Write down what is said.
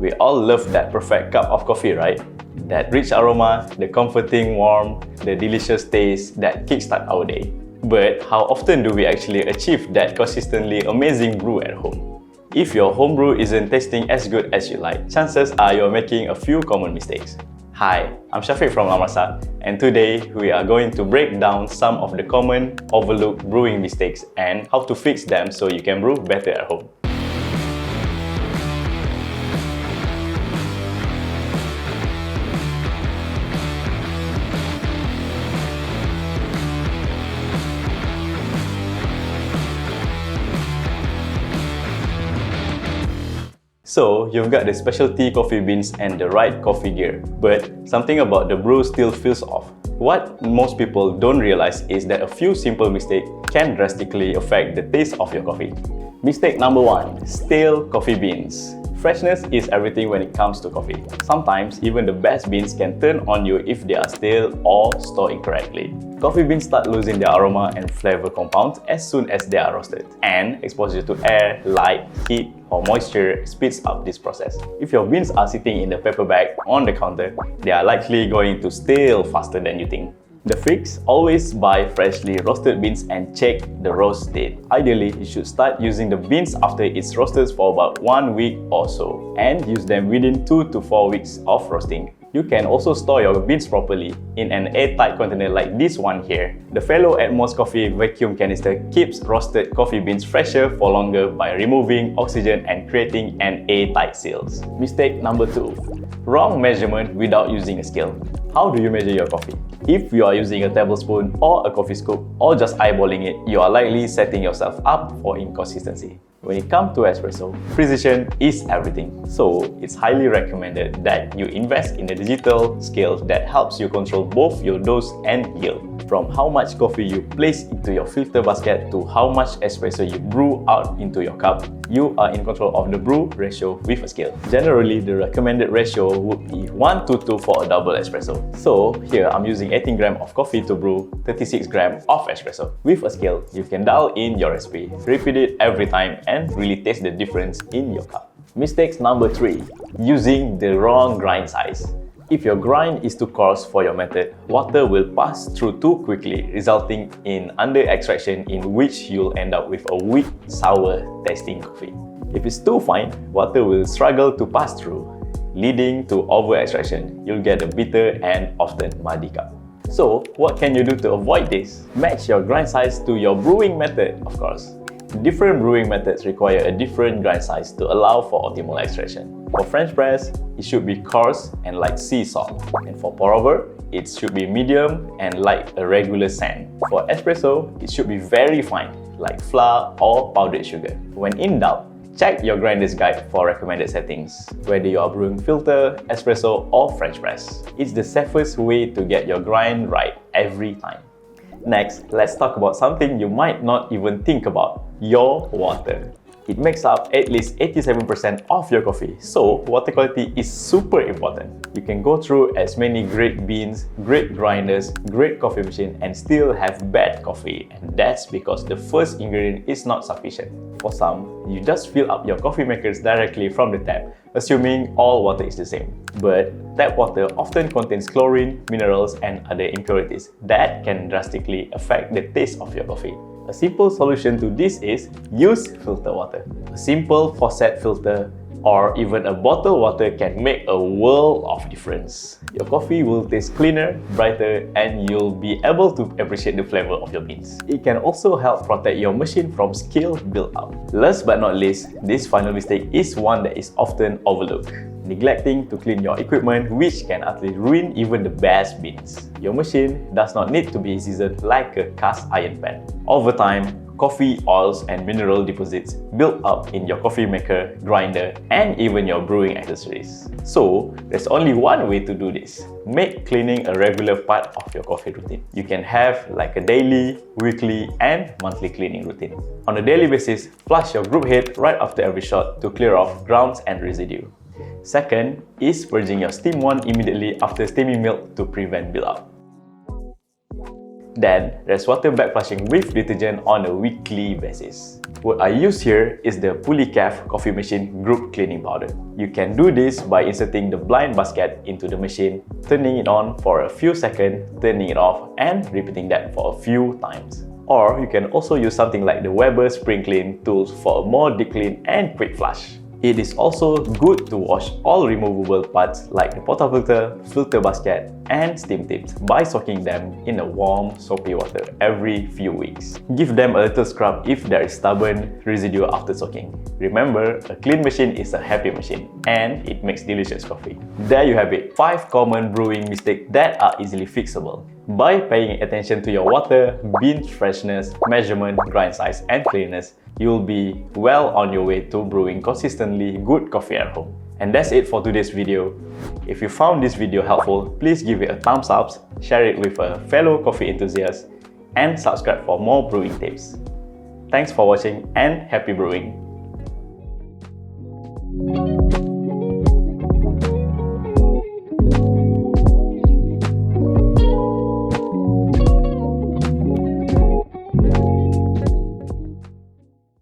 We all love that perfect cup of coffee, right? That rich aroma, the comforting warmth, the delicious taste that kickstart our day. But how often do we actually achieve that consistently amazing brew at home? If your home brew isn't tasting as good as you like, chances are you're making a few common mistakes. Hi, I'm Shafiq from Lamrasa, and today we are going to break down some of the common overlooked brewing mistakes and how to fix them so you can brew better at home. So, you've got the specialty coffee beans and the right coffee gear, but something about the brew still feels off. What most people don't realize is that a few simple mistakes can drastically affect the taste of your coffee. Mistake number 1. Stale coffee beans. Freshness is everything when it comes to coffee. Sometimes, even the best beans can turn on you if they are stale or stored incorrectly. Coffee beans start losing their aroma and flavor compounds as soon as they are roasted, and exposure to air, light, heat, or moisture speeds up this process. If your beans are sitting in the paper bag on the counter, they are likely going to stale faster than you think. The fix? Always buy freshly roasted beans and check the roast date. Ideally, you should start using the beans after it's roasted for about 1 week or so, and use them within 2 to 4 weeks of roasting. You can also store your beans properly in an airtight container like this one here. The Fellow Atmos Coffee vacuum canister keeps roasted coffee beans fresher for longer by removing oxygen and creating an airtight seal. Mistake number 2. Wrong measurement without using a scale. How do you measure your coffee? If you are using a tablespoon or a coffee scoop or just eyeballing it, you are likely setting yourself up for inconsistency. When it comes to espresso, precision is everything. So, it's highly recommended that you invest in a digital scale that helps you control both your dose and yield. From how much coffee you place into your filter basket to how much espresso you brew out into your cup, you are in control of the brew ratio with a scale. Generally, the recommended ratio would be 1 to 2 for a double espresso. So, here I'm using 18 grams of coffee to brew 36 grams of espresso. With a scale, you can dial in your recipe, repeat it every time, and really taste the difference in your cup. Mistakes number 3. Using the wrong grind size. If your grind is too coarse for your method, water will pass through too quickly, resulting in under-extraction in which you'll end up with a weak, sour tasting coffee. If it's too fine, water will struggle to pass through, leading to over-extraction. You'll get a bitter and often muddy cup. So, what can you do to avoid this? Match your grind size to your brewing method, of course. Different brewing methods require a different grind size to allow for optimal extraction. For French press, it should be coarse and like sea salt. And for pour over, it should be medium and like a regular sand. For espresso, it should be very fine, like flour or powdered sugar. When in doubt, check your grinder's guide for recommended settings, whether you are brewing filter, espresso or French press. It's the safest way to get your grind right every time. Next, let's talk about something you might not even think about: your water. It makes up at least 87% of your coffee, so water quality is super important. You can go through as many great beans, great grinders, great coffee machine and still have bad coffee, and that's because the first ingredient is not sufficient. For some, you just fill up your coffee makers directly from the tap, assuming all water is the same. But tap water often contains chlorine, minerals and other impurities that can drastically affect the taste of your coffee. A simple solution to this is use filter water. A simple faucet filter or even a bottled water can make a world of difference. Your coffee will taste cleaner, brighter, and you'll be able to appreciate the flavor of your beans. It can also help protect your machine from scale build-up. Last but not least, this final mistake is one that is often overlooked: neglecting to clean your equipment, which can utterly ruin even the best beans. Your machine does not need to be seasoned like a cast iron pan. Over time, coffee oils and mineral deposits build up in your coffee maker, grinder, and even your brewing accessories. So, there's only one way to do this. Make cleaning a regular part of your coffee routine. You can have like a daily, weekly, and monthly cleaning routine. On a daily basis, flush your group head right after every shot to clear off grounds and residue. Second is purging your steam wand immediately after steaming milk to prevent build-up. Then, there's water backflushing with detergent on a weekly basis. What I use here is the Pulicaf coffee machine group cleaning powder. You can do this by inserting the blind basket into the machine, turning it on for a few seconds, turning it off, and repeating that for a few times. Or you can also use something like the Weber Spring Clean tools for a more deep clean and quick flush. It is also good to wash all removable parts like the portafilter, filter basket, and steam tips by soaking them in a warm, soapy water every few weeks. Give them a little scrub if there is stubborn residue after soaking. Remember, a clean machine is a happy machine, and it makes delicious coffee. There you have it, 5 common brewing mistakes that are easily fixable. By paying attention to your water, bean freshness, measurement, grind size, and cleanness, you'll be well on your way to brewing consistently good coffee at home. And that's it for today's video. If you found this video helpful, please give it a thumbs up, share it with a fellow coffee enthusiast, and subscribe for more brewing tips. Thanks for watching and happy brewing!